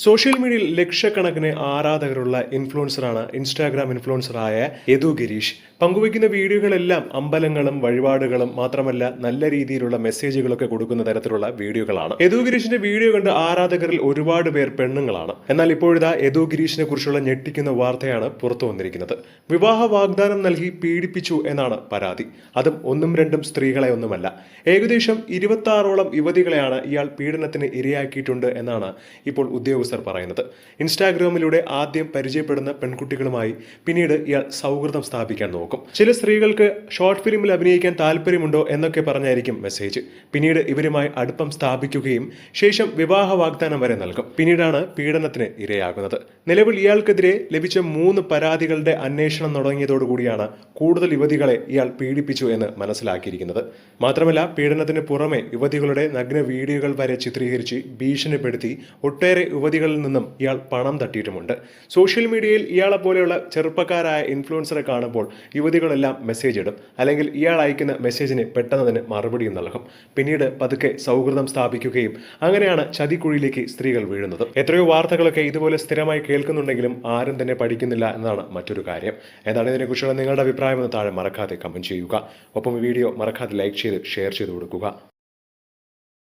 Social മീഡിയയിൽ ലക്ഷക്കണക്കിന് ആരാധകരുള്ള ഇൻഫ്ലുവൻസറാണ് ഇൻസ്റ്റാഗ്രാം ഇൻഫ്ലുവൻസറായ യദു ഗിരീഷ്. പങ്കുവയ്ക്കുന്ന വീഡിയോകളെല്ലാം അമ്പലങ്ങളും വഴിപാടുകളും മാത്രമല്ല നല്ല രീതിയിലുള്ള മെസ്സേജുകളൊക്കെ കൊടുക്കുന്ന തരത്തിലുള്ള വീഡിയോകളാണ്. യദു ഗിരീഷിന്റെ വീഡിയോ കണ്ട് ആരാധകരിൽ ഒരുപാട് പേർ പെണ്ണുങ്ങളാണ്. എന്നാൽ ഇപ്പോഴിതാ യദു ഗിരീഷിനെ കുറിച്ചുള്ള ഞെട്ടിക്കുന്ന വാർത്തയാണ് പുറത്തു വന്നിരിക്കുന്നത്. വിവാഹ വാഗ്ദാനം നൽകി പീഡിപ്പിച്ചു എന്നാണ് പരാതി. അതും ഒന്നും രണ്ടും സ്ത്രീകളെ ഒന്നുമല്ല, ഏകദേശം 26ഓളം യുവതികളെയാണ് ഇയാൾ പീഡനത്തിന് ഇരയാക്കിയിട്ടുണ്ട് എന്നാണ് ഇപ്പോൾ ഉദ്യോഗസ്ഥർ പറയുന്നത്. ഇൻസ്റ്റാഗ്രാമിലൂടെ ആദ്യം പരിചയപ്പെടുന്ന പെൺകുട്ടികളുമായി പിന്നീട് ഇയാൾ സൗഹൃദം സ്ഥാപിക്കാൻ നോക്കും. ചില സ്ത്രീകൾക്ക് ഷോർട്ട് ഫിലിമിൽ അഭിനയിക്കാൻ താല്പര്യമുണ്ടോ എന്നൊക്കെ പറഞ്ഞായിരിക്കും മെസ്സേജ്. പിന്നീട് ഇവരുമായി അടുപ്പം സ്ഥാപിക്കുകയും ശേഷം വിവാഹ വാഗ്ദാനം വരെ നൽകും. പിന്നീടാണ് പീഡനത്തിന് ഇരയാകുന്നത്. നിലവിൽ ഇയാൾക്കെതിരെ ലഭിച്ച 3 പരാതികളുടെ അന്വേഷണം തുടങ്ങിയതോടുകൂടിയാണ് കൂടുതൽ യുവതികളെ ഇയാൾ പീഡിപ്പിച്ചു എന്ന് മനസ്സിലാക്കിയിരിക്കുന്നത്. മാത്രമല്ല, പീഡനത്തിന് പുറമെ യുവതികളുടെ നഗ്ന വീഡിയോകൾ വരെ ചിത്രീകരിച്ച് ഭീഷണിപ്പെടുത്തി ഒട്ടേറെ യുവതികളിൽ നിന്നും ഇയാൾ പണം തട്ടിയിട്ടുമുണ്ട്. സോഷ്യൽ മീഡിയയിൽ ഇയാളെ പോലെയുള്ള ചെറുപ്പക്കാരായ ഇൻഫ്ലുവൻസറെ കാണുമ്പോൾ യുവതികളെല്ലാം മെസ്സേജ് ഇടും, അല്ലെങ്കിൽ ഇയാൾ അയക്കുന്ന മെസ്സേജിന് പെട്ടെന്ന് തന്നെ മറുപടിയും നൽകും. പിന്നീട് പതുക്കെ സൗഹൃദം സ്ഥാപിക്കുകയും അങ്ങനെയാണ് ചതിക്കുഴിയിലേക്ക് സ്ത്രീകൾ വീഴുന്നത്. എത്രയോ വാർത്തകളൊക്കെ ഇതുപോലെ സ്ഥിരമായി കേൾക്കുന്നുണ്ടെങ്കിലും ആരും തന്നെ പഠിക്കുന്നില്ല എന്നതാണ് മറ്റൊരു കാര്യം. എന്താണ് ഇതിനെക്കുറിച്ചുള്ള നിങ്ങളുടെ അഭിപ്രായം എന്ന് താഴെ മറക്കാതെ കമന്റ് ചെയ്യുക. ഒപ്പം ഈ വീഡിയോ മറക്കാതെ ലൈക്ക് ചെയ്ത് ഷെയർ ചെയ്ത് കൊടുക്കുക.